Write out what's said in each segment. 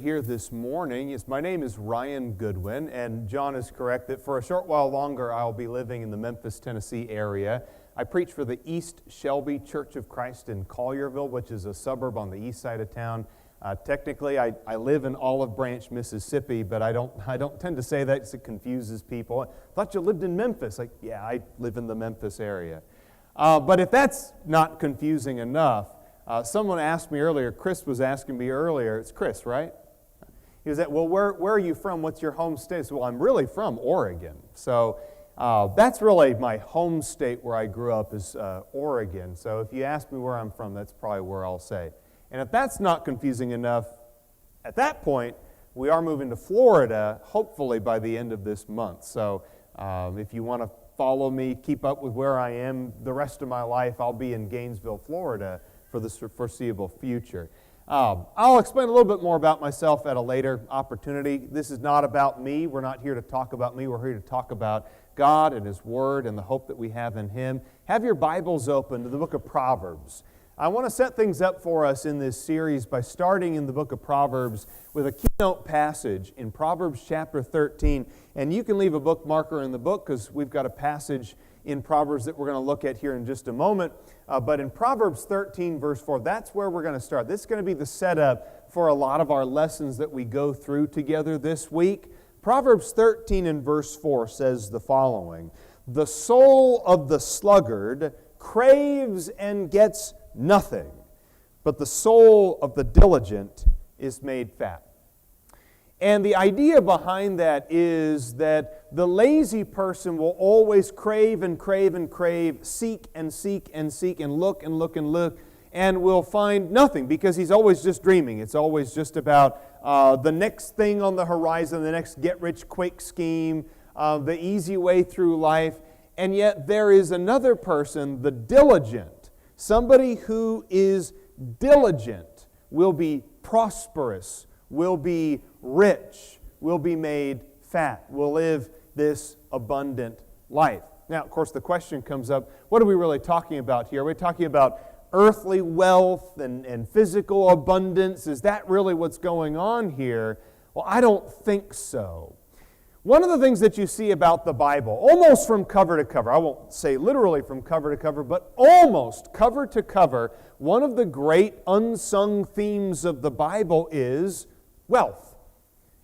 here this morning. My name is Ryan Goodwin, and John is correct that for a short while longer I'll be living in the Memphis, Tennessee area. I preach for the East Shelby Church of Christ in Collierville, which is a suburb on the east side of town. Technically, I live in Olive Branch, Mississippi, but I don't tend to say that because it confuses people. I thought you lived in Memphis. Like, yeah, I live in the Memphis area. But if that's not confusing enough, someone asked me earlier, Chris was asking me earlier, it's Chris, right? He was like, well, where are you from? What's your home state? I said, well, I'm really from Oregon. So that's really my home state where I grew up is Oregon. So if you ask me where I'm from, that's probably where I'll say. And if that's not confusing enough, at that point, we are moving to Florida, hopefully by the end of this month. So if you want to follow me, keep up with where I am the rest of my life, I'll be in Gainesville, Florida for the foreseeable future. I'll explain a little bit more about myself at a later opportunity. This is not about me. We're not here to talk about me. We're here to talk about God and His Word and the hope that we have in Him. Have your Bibles open to the book of Proverbs. I want to set things up for us in this series by starting in the book of Proverbs with a keynote passage in Proverbs chapter 13. And you can leave a bookmarker in the book because we've got a passage in Proverbs that we're going to look at here in just a moment. But in Proverbs 13, verse 4, that's where we're going to start. This is going to be the setup for a lot of our lessons that we go through together this week. Proverbs 13 and verse 4 says the following: "The soul of the sluggard craves and gets nothing, but the soul of the diligent is made fat." And the idea behind that is that the lazy person will always crave and crave and crave, seek and seek and seek, and look and look and look, and will find nothing because he's always just dreaming. It's always just about the next thing on the horizon, the next get-rich-quick scheme, the easy way through life. And yet there is another person, the diligent. Somebody who is diligent will be prosperous, will be rich, will be made fat, will live this abundant life. Now, of course, the question comes up, what are we really talking about here? Are we talking about earthly wealth and physical abundance? Is that really what's going on here? Well, I don't think so. One of the things that you see about the Bible, almost from cover to cover, I won't say literally from cover to cover, but almost cover to cover, one of the great unsung themes of the Bible is wealth.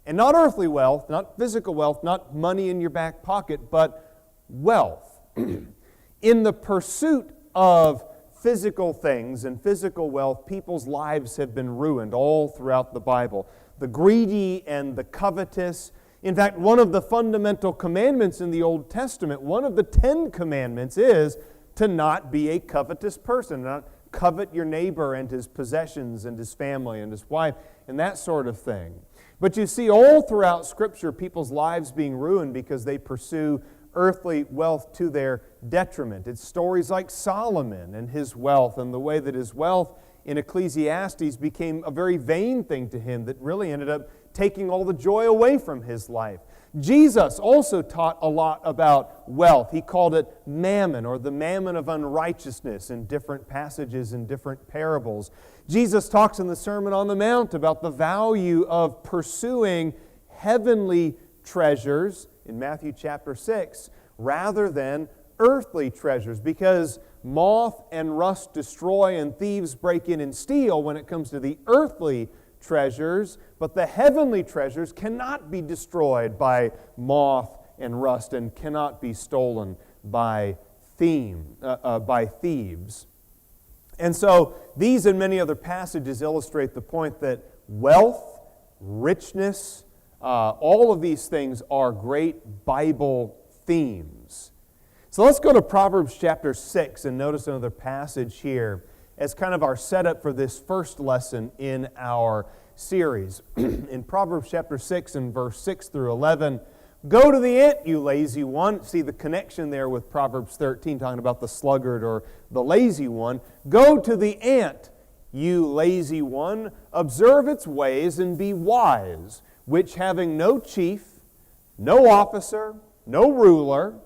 And not earthly wealth, not physical wealth, not money in your back pocket, but wealth. In the pursuit of physical things and physical wealth, people's lives have been ruined all throughout the Bible. The greedy and the covetous. In fact, one of the fundamental commandments in the Old Testament, one of the 10 commandments is to not be a covetous person, not covet your neighbor and his possessions and his family and his wife and that sort of thing. But you see all throughout Scripture people's lives being ruined because they pursue earthly wealth to their detriment. It's stories like Solomon and his wealth and the way that his wealth in Ecclesiastes became a very vain thing to him that really ended up taking all the joy away from his life. Jesus also taught a lot about wealth. He called it mammon, or the mammon of unrighteousness, in different passages and different parables. Jesus talks in the Sermon on the Mount about the value of pursuing heavenly treasures in Matthew chapter 6 rather than earthly treasures, because moth and rust destroy and thieves break in and steal when it comes to the earthly treasures, but the heavenly treasures cannot be destroyed by moth and rust and cannot be stolen by thieves. And so these and many other passages illustrate the point that wealth, richness, all of these things are great Bible themes. So let's go to Proverbs chapter 6 and notice another passage here as kind of our setup for this first lesson in our series. In Proverbs chapter 6 and verse 6 through 11, "Go to the ant, you lazy one." See the connection there with Proverbs 13, talking about the sluggard or the lazy one. "Go to the ant, you lazy one. Observe its ways and be wise, which having no chief, no officer, no ruler,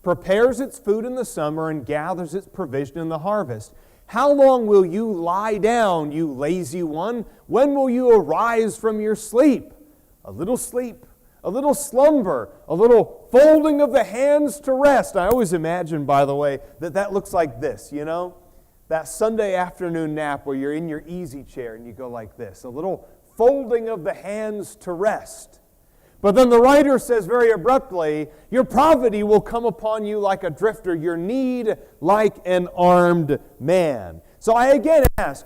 prepares its food in the summer and gathers its provision in the harvest. How long will you lie down, you lazy one? When will you arise from your sleep? A little sleep, a little slumber, a little folding of the hands to rest. I always imagine, by the way, that looks like this, you know? That Sunday afternoon nap where you're in your easy chair and you go like this. A little folding of the hands to rest. But then the writer says very abruptly, your poverty will come upon you like a drifter, your need like an armed man. So I again ask,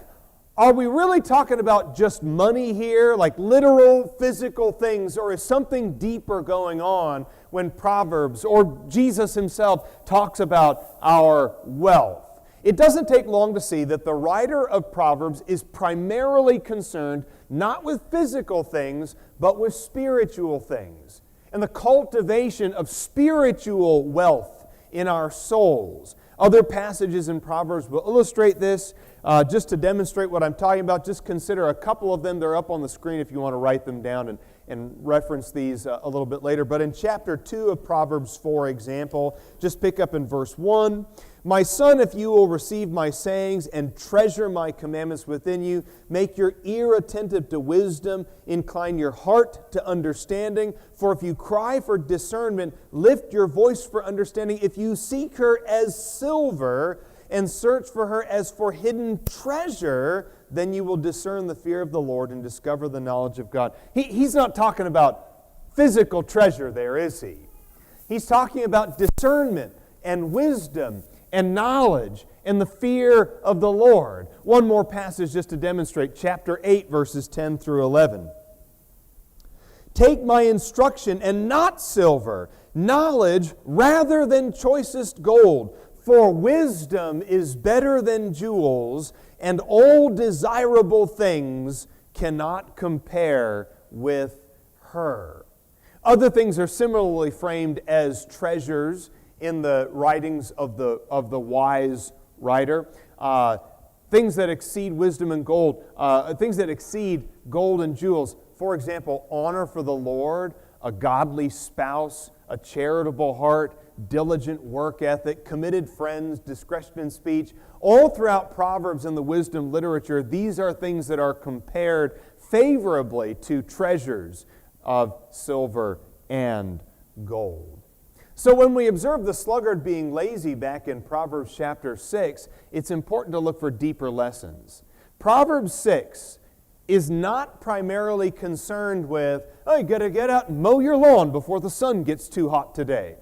are we really talking about just money here, like literal physical things, or is something deeper going on when Proverbs or Jesus himself talks about our wealth? It doesn't take long to see that the writer of Proverbs is primarily concerned not with physical things, but with spiritual things and the cultivation of spiritual wealth in our souls. Other passages in Proverbs will illustrate this. Just to demonstrate what I'm talking about, just consider a couple of them. They're up on the screen if you want to write them down and reference these a little bit later. But in chapter 2 of Proverbs, for example, just pick up in verse 1. My son, if you will receive my sayings and treasure my commandments within you, make your ear attentive to wisdom, incline your heart to understanding. For if you cry for discernment, lift your voice for understanding. If you seek her as silver and search for her as for hidden treasure, then you will discern the fear of the Lord and discover the knowledge of God. He's not talking about physical treasure there, is he? He's talking about discernment and wisdom and knowledge and the fear of the Lord. One more passage just to demonstrate, chapter 8, verses 10 through 11. Take my instruction and not silver, knowledge rather than choicest gold. For wisdom is better than jewels, and all desirable things cannot compare with her. Other things are similarly framed as treasures in the writings of the wise writer. Things that exceed wisdom and gold, things that exceed gold and jewels. For example, honor for the Lord, a godly spouse, a charitable heart, diligent work ethic, committed friends, discretion in speech. All throughout Proverbs and the wisdom literature, these are things that are compared favorably to treasures of silver and gold. So when we observe the sluggard being lazy back in Proverbs chapter 6, it's important to look for deeper lessons. Proverbs 6 is not primarily concerned with, oh, you got to get out and mow your lawn before the sun gets too hot today.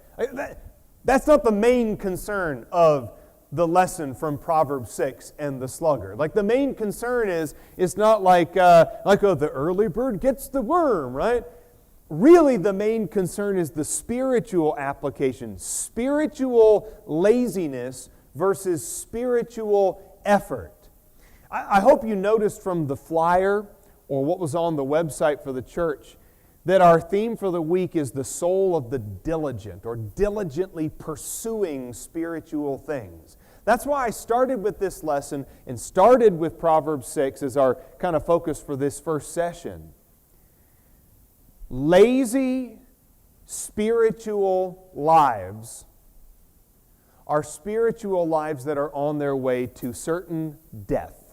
That's not the main concern of the lesson from Proverbs 6 and the sluggard. Like the main concern is, it's not like the early bird gets the worm, right? Really the main concern is the spiritual application, spiritual laziness versus spiritual effort. I hope you noticed from the flyer or what was on the website for the church that our theme for the week is the soul of the diligent, or diligently pursuing spiritual things. That's why I started with this lesson and started with Proverbs 6 as our kind of focus for this first session. Lazy spiritual lives are spiritual lives that are on their way to certain death.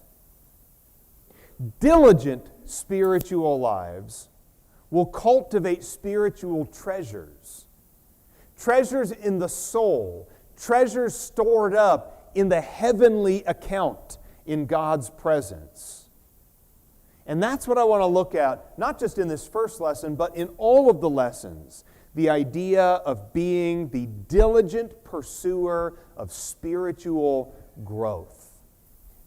Diligent spiritual lives will cultivate spiritual treasures. Treasures in the soul. Treasures stored up in the heavenly account in God's presence. And that's what I want to look at, not just in this first lesson, but in all of the lessons. The idea of being the diligent pursuer of spiritual growth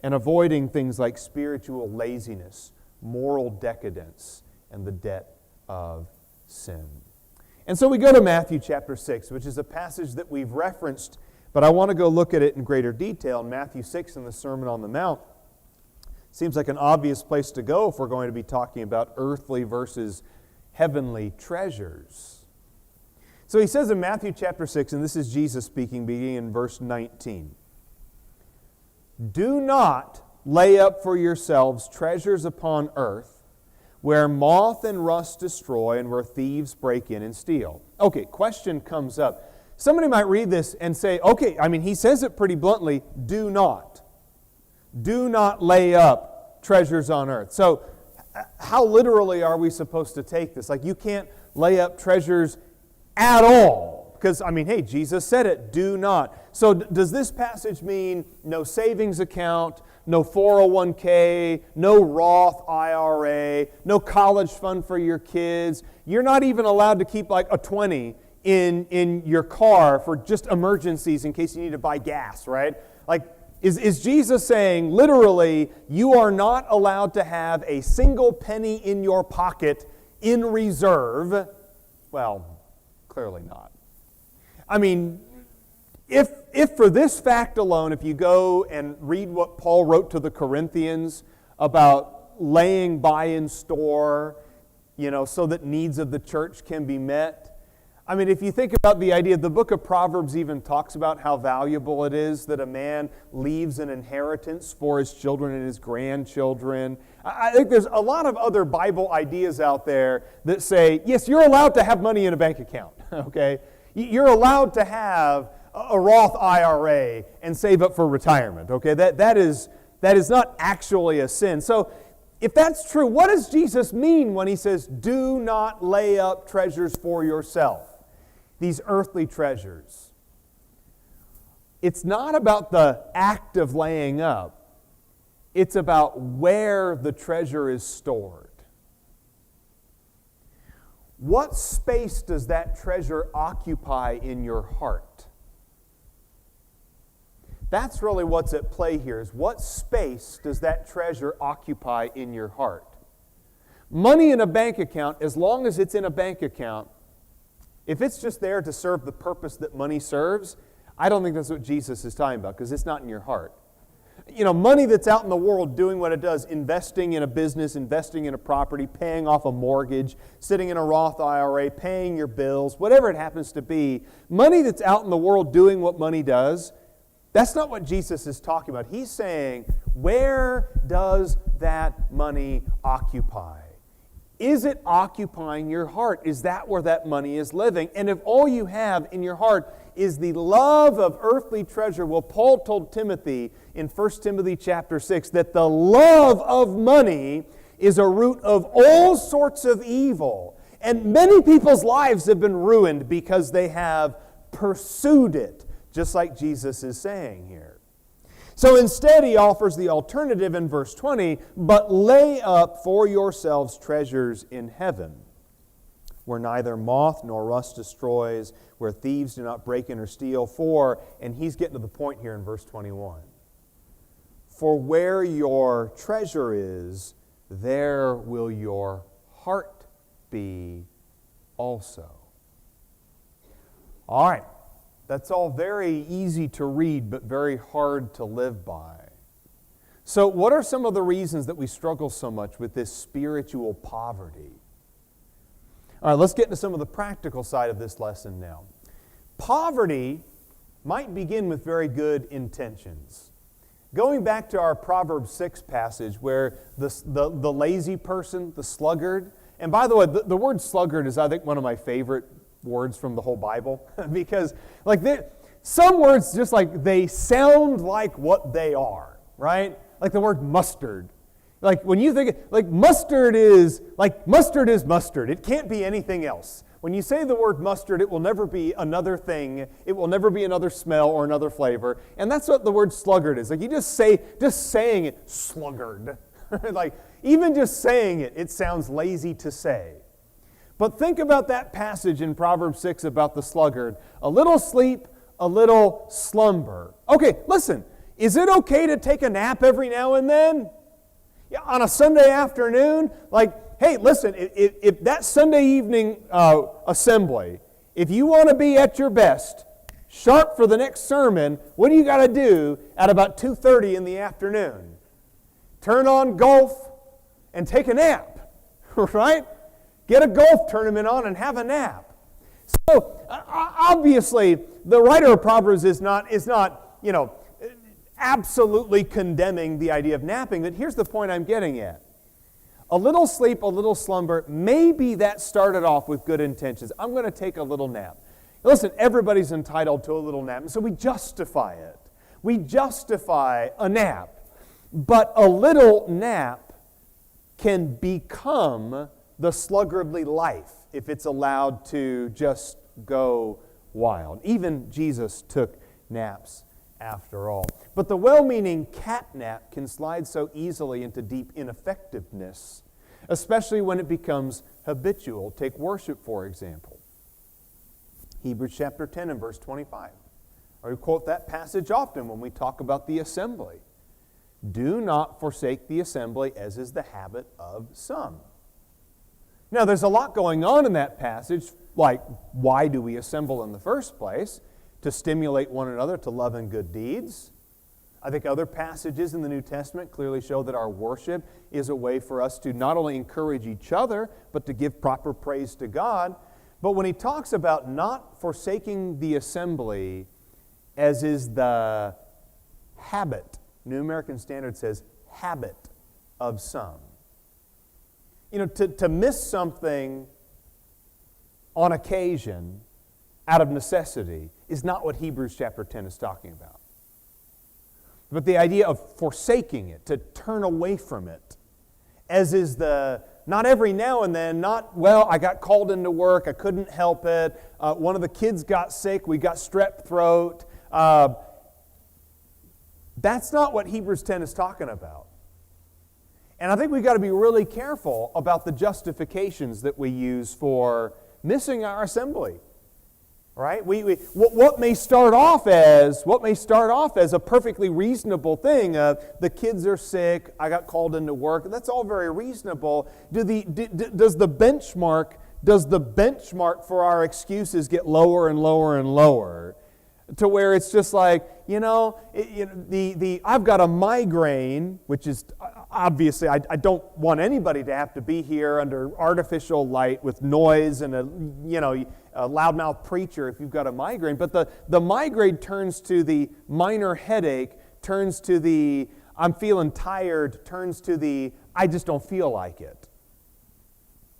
and avoiding things like spiritual laziness, moral decadence, and the debt of sin. And so we go to Matthew chapter 6, which is a passage that we've referenced, but I want to go look at it in greater detail. In Matthew 6 in the Sermon on the Mount, seems like an obvious place to go if we're going to be talking about earthly versus heavenly treasures. So he says in Matthew chapter 6, and this is Jesus speaking, beginning in verse 19, "Do not lay up for yourselves treasures upon earth, where moth and rust destroy and where thieves break in and steal." Okay, question comes up. Somebody might read this and say, okay, he says it pretty bluntly, do not. do not lay up treasures on earth. So how literally are we supposed to take this? Like, you can't lay up treasures at all. Because, I mean, hey, Jesus said it, do not. So does this passage mean no savings account, no 401k, no Roth IRA, no college fund for your kids? You're not even allowed to keep like a 20 in your car for just emergencies in case you need to buy gas, right? Like, is Jesus saying, literally, you are not allowed to have a single penny in your pocket in reserve? Well, clearly not. I mean, if for this fact alone, if you go and read what Paul wrote to the Corinthians about laying by in store, so that needs of the church can be met. I mean, if you think about the idea, the book of Proverbs even talks about how valuable it is that a man leaves an inheritance for his children and his grandchildren. I think there's a lot of other Bible ideas out there that say, yes, you're allowed to have money in a bank account, okay? You're allowed to have a Roth IRA and save up for retirement, okay? That is not actually a sin. So if that's true, what does Jesus mean when he says, do not lay up treasures for yourself? These earthly treasures. It's not about the act of laying up. It's about where the treasure is stored. What space does that treasure occupy in your heart? That's really what's at play here, is what space does that treasure occupy in your heart? Money in a bank account, as long as it's in a bank account, if it's just there to serve the purpose that money serves, I don't think that's what Jesus is talking about, because it's not in your heart. Money that's out in the world doing what it does, investing in a business, investing in a property, paying off a mortgage, sitting in a Roth IRA, paying your bills, whatever it happens to be, money that's out in the world doing what money does, that's not what Jesus is talking about. He's saying, where does that money occupy? Is it occupying your heart? Is that where that money is living? And if all you have in your heart is the love of earthly treasure, well, Paul told Timothy in 1 Timothy chapter 6 that the love of money is a root of all sorts of evil. And many people's lives have been ruined because they have pursued it, just like Jesus is saying here. So instead, he offers the alternative in verse 20, but lay up for yourselves treasures in heaven, where neither moth nor rust destroys, where thieves do not break in or steal. And he's getting to the point here in verse 21. For where your treasure is, there will your heart be also. All right. That's all very easy to read, but very hard to live by. So what are some of the reasons that we struggle so much with this spiritual poverty? All right, let's get into some of the practical side of this lesson now. Poverty might begin with very good intentions. Going back to our Proverbs 6 passage where the lazy person, the sluggard, and by the way, the word sluggard is, I think, one of my favorite words from the whole Bible, because some words just like they sound like what they are, right? Like the word mustard. Like when you think mustard is mustard. It can't be anything else. When you say the word mustard, it will never be another thing. It will never be another smell or another flavor. And that's what the word sluggard is. Like you just saying it, sluggard. Like even just saying it, it sounds lazy to say. But think about that passage in Proverbs 6 about the sluggard. A little sleep, a little slumber. Okay, listen. Is it okay to take a nap every now and then? Yeah, on a Sunday afternoon? Like, hey, listen, if that Sunday evening assembly, if you want to be at your best, sharp for the next sermon, what do you got to do at about 2:30 in the afternoon? Turn on golf and take a nap, right? Get a golf tournament on and have a nap. So, obviously, the writer of Proverbs is not, absolutely condemning the idea of napping, but here's the point I'm getting at. A little sleep, a little slumber, maybe that started off with good intentions. I'm going to take a little nap. Listen, everybody's entitled to a little nap, and so we justify it. We justify a nap. But a little nap can become the sluggardly life if it's allowed to just go wild. Even Jesus took naps after all. But the well-meaning cat nap can slide so easily into deep ineffectiveness, especially when it becomes habitual. Take worship, for example. Hebrews chapter 10 and verse 25. I quote that passage often when we talk about the assembly. Do not forsake the assembly, as is the habit of some. Now, there's a lot going on in that passage, like why do we assemble in the first place? To stimulate one another to love and good deeds. I think other passages in the New Testament clearly show that our worship is a way for us to not only encourage each other, but to give proper praise to God. But when he talks about not forsaking the assembly, as is the habit, New American Standard says habit of some. You know, to miss something on occasion out of necessity is not what Hebrews chapter 10 is talking about. But the idea of forsaking it, to turn away from it, as is the, not every now and then, not, well, I got called into work, I couldn't help it, one of the kids got sick, we got strep throat. That's not what Hebrews 10 is talking about. And I think we've got to be really careful about the justifications that we use for missing our assembly. Right? What may start off as a perfectly reasonable thing. The kids are sick. I got called into work. That's all very reasonable. Does the benchmark for our excuses get lower and lower and lower, to where it's just like, I've got a migraine, which is obviously I don't want anybody to have to be here under artificial light with noise and a loudmouth preacher if you've got a migraine. But the migraine turns to the minor headache, turns to the I'm feeling tired, turns to the I just don't feel like it.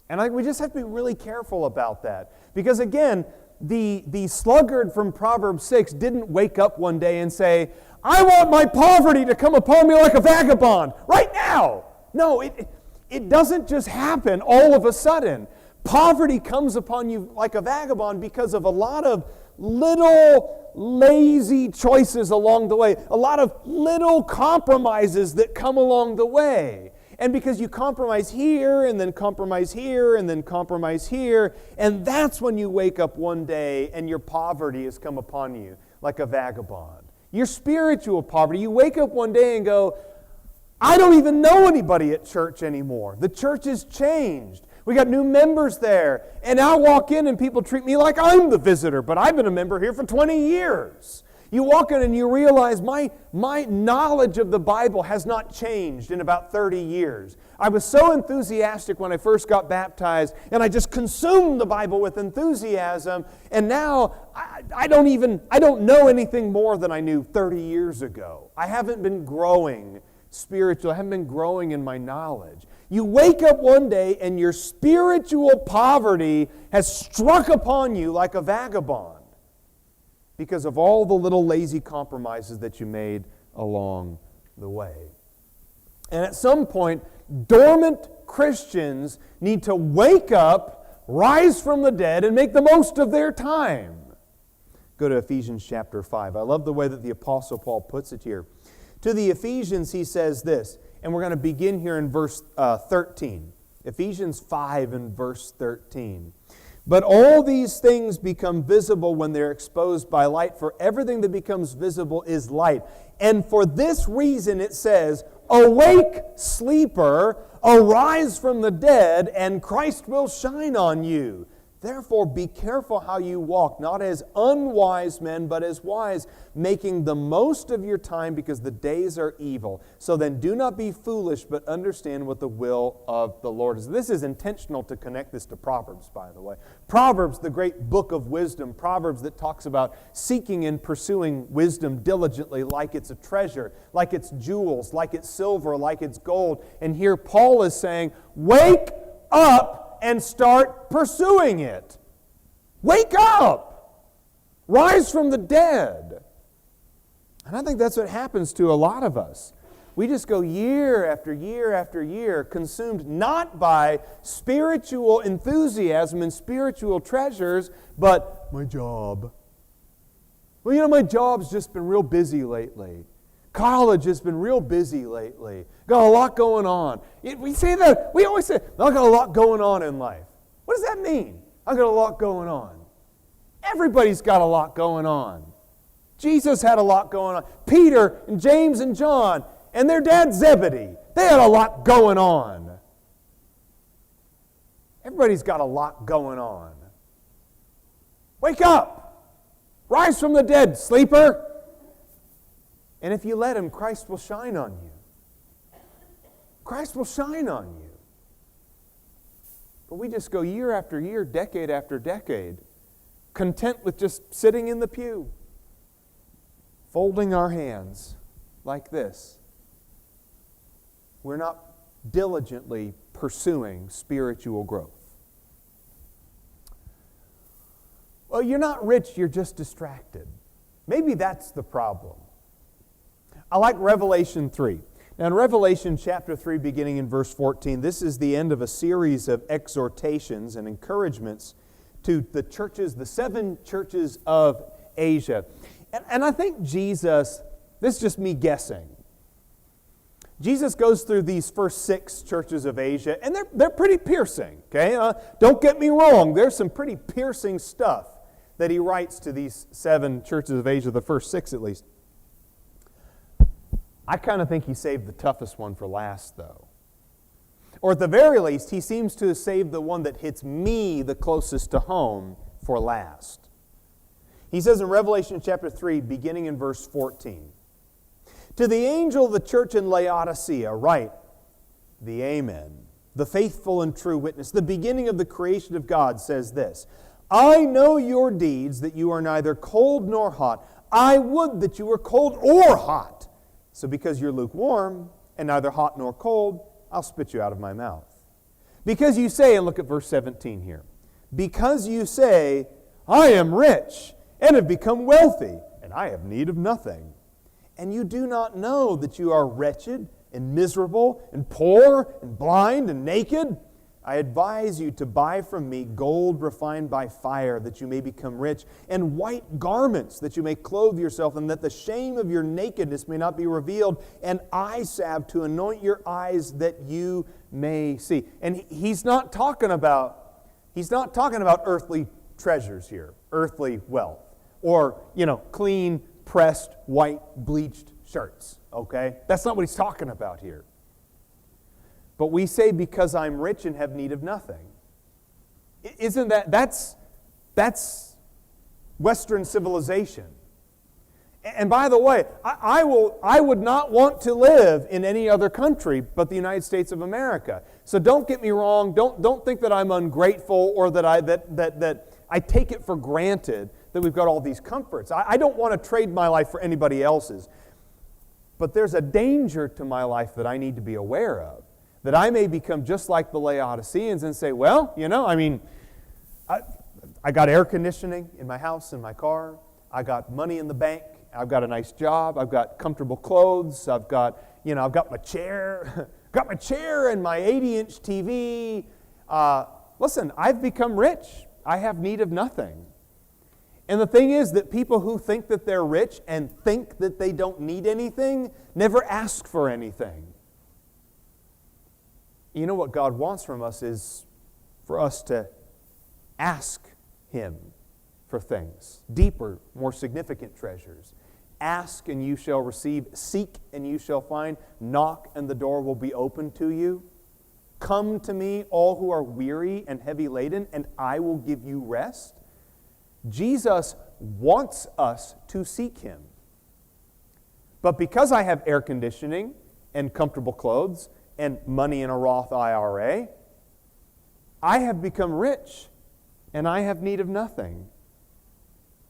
And we just have to be really careful about that. Because again, the sluggard from Proverbs 6 didn't wake up one day and say, I want my poverty to come upon me like a vagabond right now. No, it doesn't just happen all of a sudden. Poverty comes upon you like a vagabond because of a lot of little lazy choices along the way, a lot of little compromises that come along the way. And because you compromise here, and then compromise here, and then compromise here, and that's when you wake up one day and your poverty has come upon you like a vagabond. Your spiritual poverty, you wake up one day and go, I don't even know anybody at church anymore. The church has changed. We got new members there, and I walk in and people treat me like I'm the visitor, but I've been a member here for 20 years. You walk in and you realize my knowledge of the Bible has not changed in about 30 years. I was so enthusiastic when I first got baptized, and I just consumed the Bible with enthusiasm, and now I don't know anything more than I knew 30 years ago. I haven't been growing spiritually. I haven't been growing in my knowledge. You wake up one day and your spiritual poverty has struck upon you like a vagabond, because of all the little lazy compromises that you made along the way. And at some point, dormant Christians need to wake up, rise from the dead, and make the most of their time. Go to Ephesians chapter 5. I love the way that the Apostle Paul puts it here. To the Ephesians, he says this, and we're going to begin here in verse 13. Ephesians 5 and verse 13. But all these things become visible when they're exposed by light, for everything that becomes visible is light. And for this reason it says, awake, sleeper, arise from the dead, and Christ will shine on you. Therefore be careful how you walk, not as unwise men, but as wise, making the most of your time, because the days are evil. So then do not be foolish, but understand what the will of the Lord is. This is intentional to connect this to Proverbs, by the way. Proverbs, the great book of wisdom. Proverbs that talks about seeking and pursuing wisdom diligently, like it's a treasure, like it's jewels, like it's silver, like it's gold. And here Paul is saying, wake up and start pursuing it. Wake up! Rise from the dead. And I think that's what happens to a lot of us. We just go year after year after year, consumed not by spiritual enthusiasm and spiritual treasures, but my job. Well, my job's just been real busy lately. College has been real busy lately. Got a lot going on. We say that. We always say, I've got a lot going on in life. What does that mean? I've got a lot going on. Everybody's got a lot going on. Jesus had a lot going on. Peter and James and John and their dad Zebedee, they had a lot going on. Everybody's got a lot going on. Wake up! Rise from the dead, sleeper! And if you let Him, Christ will shine on you. Christ will shine on you. But we just go year after year, decade after decade, content with just sitting in the pew, folding our hands like this. We're not diligently pursuing spiritual growth. Well, you're not rich, you're just distracted. Maybe that's the problem. I like Revelation 3. Now in Revelation chapter 3, beginning in verse 14, this is the end of a series of exhortations and encouragements to the churches, the 7 churches of Asia. And I think Jesus, this is just me guessing, Jesus goes through these first 6 churches of Asia, and they're pretty piercing, okay? Don't get me wrong, there's some pretty piercing stuff that He writes to these 7 churches of Asia, the first 6 at least. I kind of think He saved the toughest one for last, though. Or at the very least, He seems to have saved the one that hits me the closest to home for last. He says in Revelation chapter 3, beginning in verse 14, "To the angel of the church in Laodicea write, the Amen, the faithful and true witness, the beginning of the creation of God, says this, I know your deeds, that you are neither cold nor hot. I would that you were cold or hot. So because you're lukewarm and neither hot nor cold, I'll spit you out of my mouth. Because you say," and look at verse 17 here, "because you say, I am rich and have become wealthy, and I have need of nothing. And you do not know that you are wretched and miserable and poor and blind and naked. I advise you to buy from me gold refined by fire, that you may become rich, and white garments, that you may clothe yourself, and that the shame of your nakedness may not be revealed, and eye salve to anoint your eyes, that you may see." And he's not talking about earthly treasures here, earthly wealth, or clean, pressed, white, bleached shirts. Okay, that's not what he's talking about here. But we say, because I'm rich and have need of nothing. Isn't that's Western civilization. And by the way, I would not want to live in any other country but the United States of America. So don't get me wrong. Don't think that I'm ungrateful or that I take it for granted that we've got all these comforts. I don't want to trade my life for anybody else's. But there's a danger to my life that I need to be aware of. That I may become just like the Laodiceans and say, well, I got air conditioning in my house, in my car. I got money in the bank. I've got a nice job. I've got comfortable clothes. I've got my chair. Got my chair and my 80-inch TV. Listen, I've become rich. I have need of nothing. And the thing is that people who think that they're rich and think that they don't need anything never ask for anything. You know what God wants from us is for us to ask Him for things, deeper, more significant treasures. Ask and you shall receive, seek and you shall find, knock and the door will be opened to you. Come to me, all who are weary and heavy laden, and I will give you rest. Jesus wants us to seek Him. But because I have air conditioning and comfortable clothes and money in a Roth IRA, I have become rich and I have need of nothing.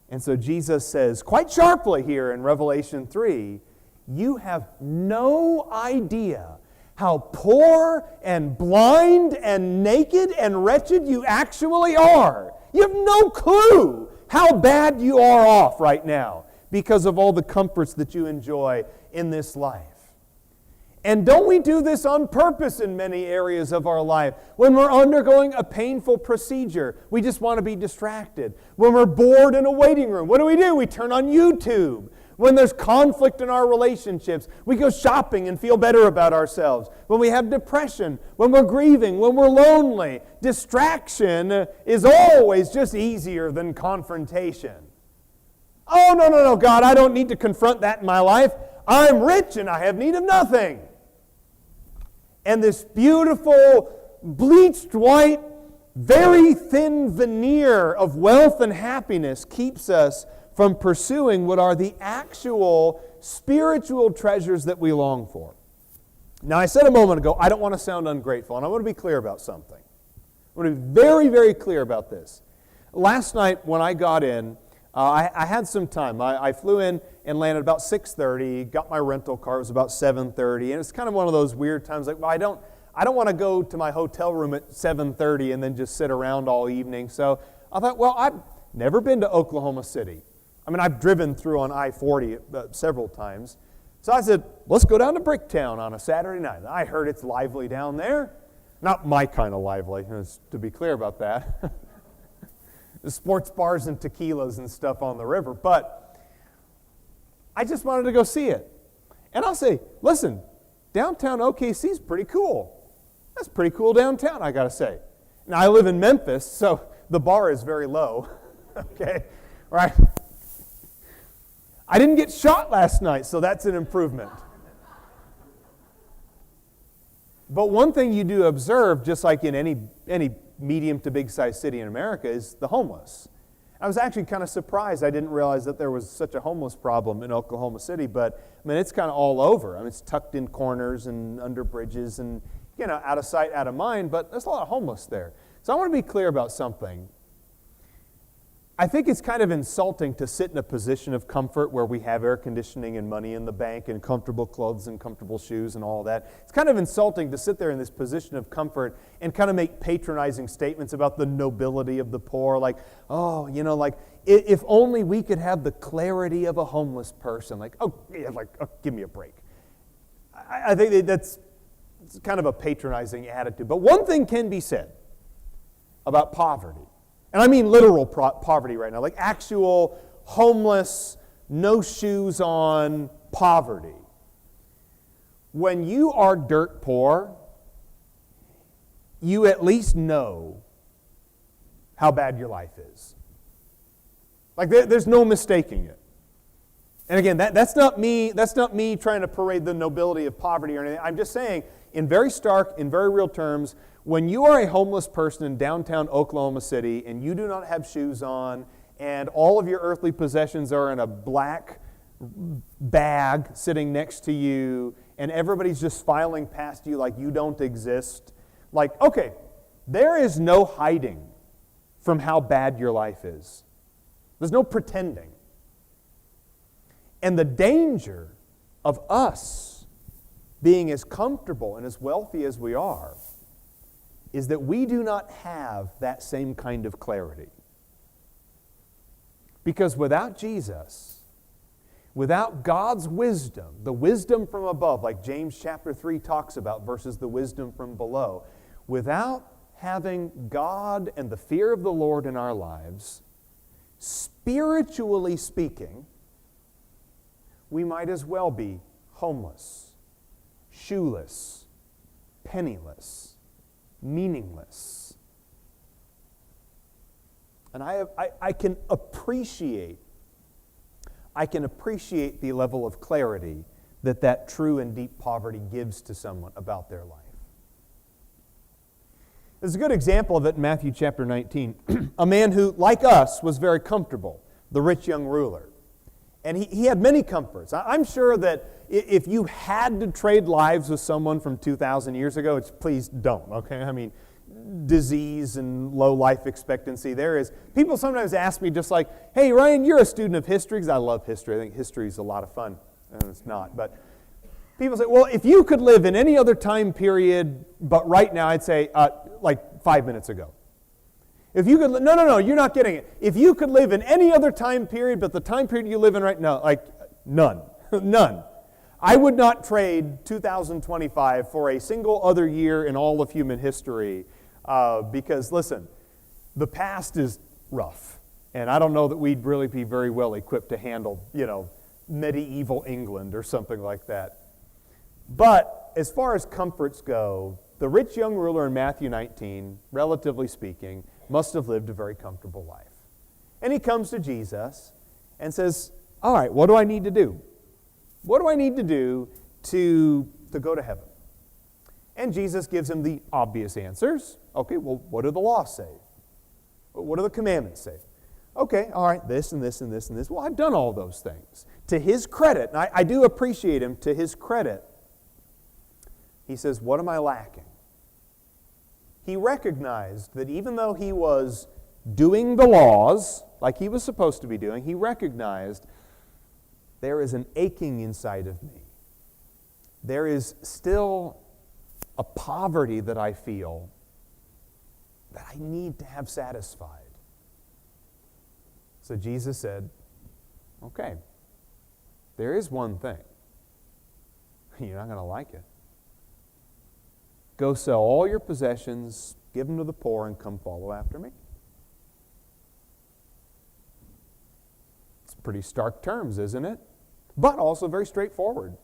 And so Jesus says quite sharply here in Revelation 3, you have no idea how poor and blind and naked and wretched you actually are. You have no clue how bad you are off right now because of all the comforts that you enjoy in this life. And don't we do this on purpose in many areas of our life? When we're undergoing a painful procedure, we just want to be distracted. When we're bored in a waiting room, what do? We turn on YouTube. When there's conflict in our relationships, we go shopping and feel better about ourselves. When we have depression, when we're grieving, when we're lonely, distraction is always just easier than confrontation. Oh, no, God, I don't need to confront that in my life. I'm rich and I have need of nothing. And this beautiful, bleached white, very thin veneer of wealth and happiness keeps us from pursuing what are the actual spiritual treasures that we long for. Now, I said a moment ago, I don't want to sound ungrateful, and I want to be clear about something. I want to be very, very clear about this. Last night when I got in, I had some time. I flew in and landed about 6:30, got my rental car, it was about 7:30, and it's kind of one of those weird times like, well, I don't want to go to my hotel room at 7:30 and then just sit around all evening. So I thought, well, I've never been to Oklahoma City. I mean, I've driven through on I-40 several times. So I said, let's go down to Bricktown on a Saturday night. I heard it's lively down there. Not my kind of lively, to be clear about that. The sports bars and tequilas and stuff on the river. But I just wanted to go see it. And I'll say, listen, downtown OKC is pretty cool. That's pretty cool downtown, I got to say. Now, I live in Memphis, so the bar is very low. Okay, right? I didn't get shot last night, so that's an improvement. But one thing you do observe, just like in any medium to big size city in America, is the homeless. I was actually kind of surprised. I didn't realize that there was such a homeless problem in Oklahoma City, but I mean, it's kind of all over. I mean, it's tucked in corners and under bridges and, out of sight, out of mind, but there's a lot of homeless there. So I want to be clear about something. I think it's kind of insulting to sit in a position of comfort where we have air conditioning and money in the bank and comfortable clothes and comfortable shoes and all that. It's kind of insulting to sit there in this position of comfort and kind of make patronizing statements about the nobility of the poor, like, oh, if only we could have the clarity of a homeless person. Give me a break. I think that's kind of a patronizing attitude. But one thing can be said about poverty. And I mean literal poverty right now, like actual homeless, no shoes on poverty. When you are dirt poor, you at least know how bad your life is. Like there's no mistaking it. And again, that's not me trying to parade the nobility of poverty or anything. I'm just saying, in very stark, in very real terms, when you are a homeless person in downtown Oklahoma City and you do not have shoes on and all of your earthly possessions are in a black bag sitting next to you and everybody's just filing past you like you don't exist, okay, there is no hiding from how bad your life is. There's no pretending. And the danger of us being as comfortable and as wealthy as we are is that we do not have that same kind of clarity. Because without Jesus, without God's wisdom, the wisdom from above, like James chapter 3 talks about, versus the wisdom from below, without having God and the fear of the Lord in our lives, spiritually speaking, we might as well be homeless, shoeless, penniless, meaningless. And I can appreciate the level of clarity that true and deep poverty gives to someone about their life. There's a good example of it in Matthew chapter 19. A man who, like us, was very comfortable, the rich young ruler. And he had many comforts. I'm sure that if you had to trade lives with someone from 2,000 years ago, please don't, okay? I mean, disease and low life expectancy there is. People sometimes ask me just like, hey, Ryan, you're a student of history, because I love history. I think history is a lot of fun. And it's not, but people say, well, if you could live in any other time period, but right now, I'd say like 5 minutes ago. If you could, no, you're not getting it. If you could live in any other time period, but the time period you live in right now, like none, none. I would not trade 2025 for a single other year in all of human history because, listen, the past is rough. And I don't know that we'd really be very well equipped to handle, medieval England or something like that. But as far as comforts go, the rich young ruler in Matthew 19, relatively speaking, must have lived a very comfortable life. And he comes to Jesus and says, all right, what do I need to do? What do I need to do to go to heaven? And Jesus gives him the obvious answers. Okay, well, what do the laws say? What do the commandments say? Okay, all right, this and this and this and this. Well, I've done all those things. To his credit, and I do appreciate him, to his credit, he says, what am I lacking? He recognized that even though he was doing the laws like he was supposed to be doing, he recognized there is an aching inside of me. There is still a poverty that I feel that I need to have satisfied. So Jesus said, okay, there is one thing. You're not going to like it. Go sell all your possessions, give them to the poor, and come follow after me. It's pretty stark terms, isn't it? But also very straightforward.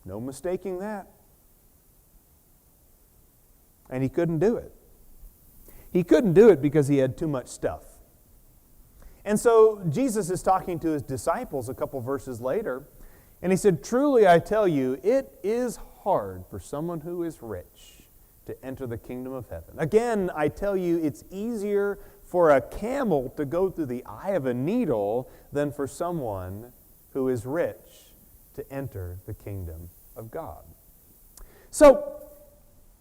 No mistaking that. And he couldn't do it. He couldn't do it because he had too much stuff. And so Jesus is talking to his disciples a couple verses later, and he said, truly I tell you, it is hard for someone who is rich to enter the kingdom of heaven. Again, I tell you, it's easier for a camel to go through the eye of a needle than for someone who is rich to enter the kingdom of God. So,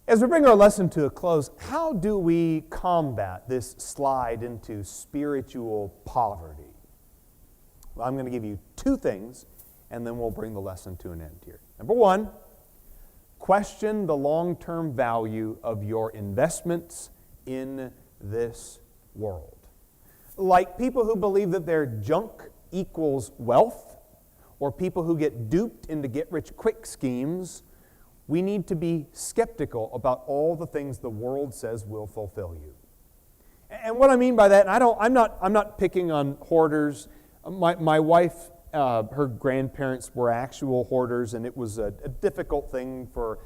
as we bring our lesson to a close, how do we combat this slide into spiritual poverty? Well, I'm going to give you two things, and then we'll bring the lesson to an end here. Number one, question the long-term value of your investments in this world. Like people who believe that their junk equals wealth, or people who get duped into get-rich-quick schemes, we need to be skeptical about all the things the world says will fulfill you. And what I mean by that, and I'm not picking on hoarders. My wife, her grandparents were actual hoarders, and it was a difficult thing for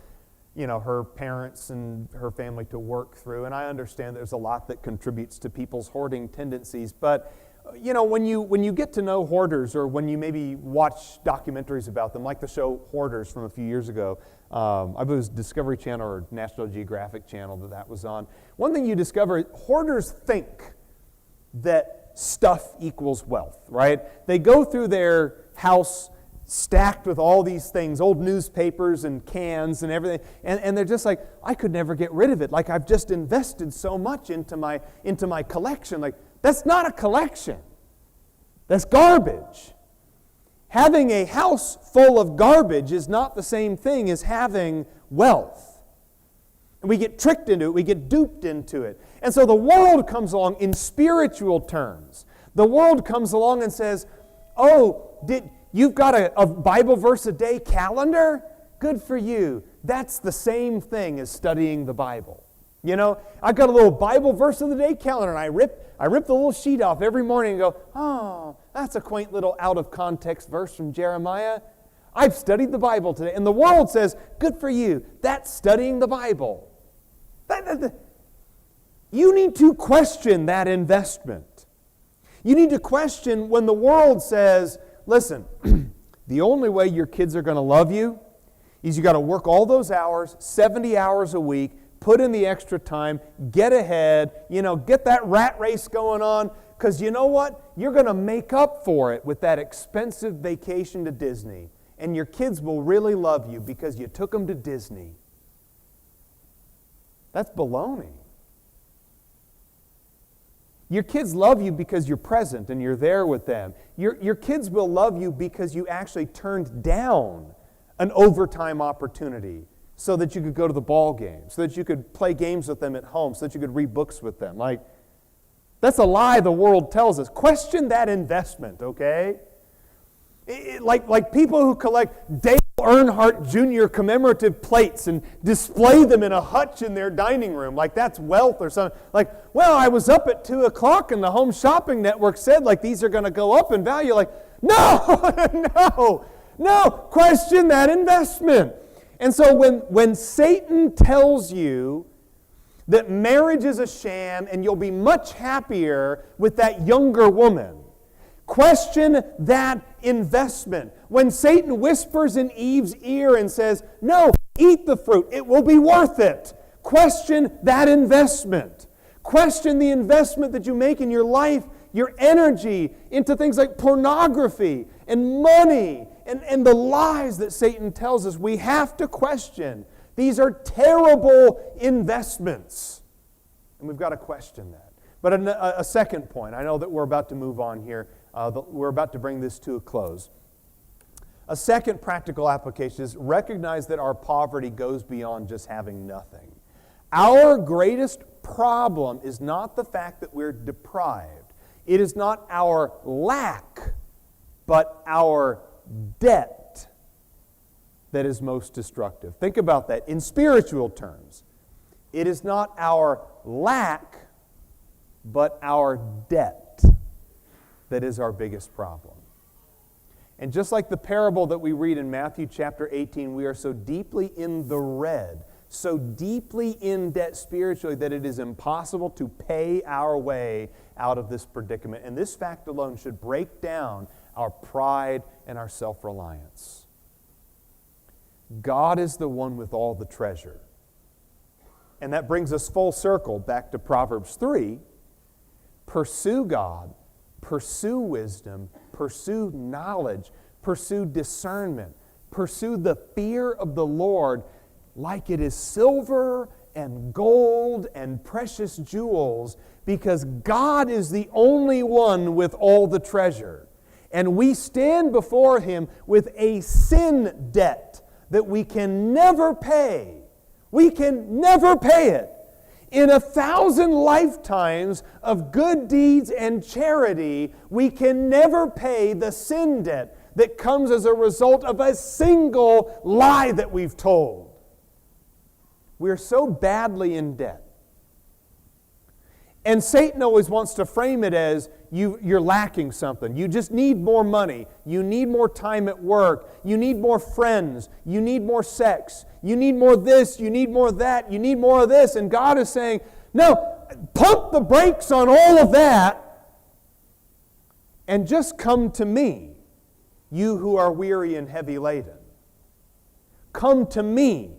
her parents and her family to work through. And I understand there's a lot that contributes to people's hoarding tendencies, but when you get to know hoarders, or when you maybe watch documentaries about them, like the show Hoarders from a few years ago, I believe it was Discovery Channel or National Geographic Channel that was on. One thing you discover, hoarders think that stuff equals wealth, right? They go through their house stacked with all these things, old newspapers and cans and everything, and they're just like, I could never get rid of it. Like, I've just invested so much into my collection. Like, that's not a collection. That's garbage. Having a house full of garbage is not the same thing as having wealth. And we get tricked into it. We get duped into it. And so the world comes along in spiritual terms. The world comes along and says, you've got a Bible verse a day calendar? Good for you. That's the same thing as studying the Bible. I've got a little Bible verse of the day calendar, and I rip the little sheet off every morning and go, oh, that's a quaint little out-of-context verse from Jeremiah. I've studied the Bible today. And the world says, good for you. That's studying the Bible. You need to question that investment. You need to question when the world says, listen, the only way your kids are going to love you is you got to work all those hours, 70 hours a week, put in the extra time, get ahead, get that rat race going on, because you know what? You're going to make up for it with that expensive vacation to Disney, and your kids will really love you because you took them to Disney. That's baloney. Your kids love you because you're present and you're there with them. Your kids will love you because you actually turned down an overtime opportunity so that you could go to the ball game, so that you could play games with them at home, so that you could read books with them. That's a lie the world tells us. Question that investment, okay? Like people who collect Dale Earnhardt Jr. commemorative plates and display them in a hutch in their dining room, like that's wealth or something. Like, well, I was up at 2 o'clock and the Home Shopping Network said like these are going to go up in value. Like, no, no, question that investment. And so when Satan tells you that marriage is a sham and you'll be much happier with that younger woman, question that investment. When Satan whispers in Eve's ear and says, no, eat the fruit, it will be worth it. Question that investment. Question the investment that you make in your life, your energy, into things like pornography and money and the lies that Satan tells us. We have to question. These are terrible investments. And we've got to question that. But a second point, I know that we're about to move on here. We're about to bring this to a close. A second practical application is recognize that our poverty goes beyond just having nothing. Our greatest problem is not the fact that we're deprived. It is not our lack, but our debt that is most destructive. Think about that in spiritual terms. It is not our lack, but our debt that is our biggest problem. And just like the parable that we read in Matthew chapter 18, we are so deeply in the red, so deeply in debt spiritually that it is impossible to pay our way out of this predicament. And this fact alone should break down our pride and our self-reliance. God is the one with all the treasure. And that brings us full circle back to Proverbs 3. Pursue God, pursue wisdom, pursue knowledge, pursue discernment, pursue the fear of the Lord like it is silver and gold and precious jewels, because God is the only one with all the treasure. And we stand before Him with a sin debt that we can never pay. We can never pay it. In 1,000 lifetimes of good deeds and charity, we can never pay the sin debt that comes as a result of a single lie that we've told. We're so badly in debt. And Satan always wants to frame it as you're lacking something. You just need more money. You need more time at work. You need more friends. You need more sex. You need more this. You need more that. You need more of this. And God is saying, no, pump the brakes on all of that and just come to me, you who are weary and heavy laden. Come to me,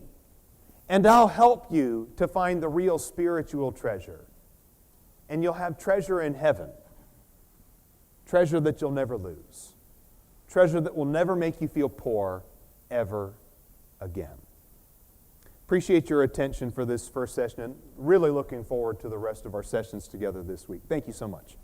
and I'll help you to find the real spiritual treasure. And you'll have treasure in heaven. Treasure that you'll never lose. Treasure that will never make you feel poor ever again. Appreciate your attention for this first session and really looking forward to the rest of our sessions together this week. Thank you so much.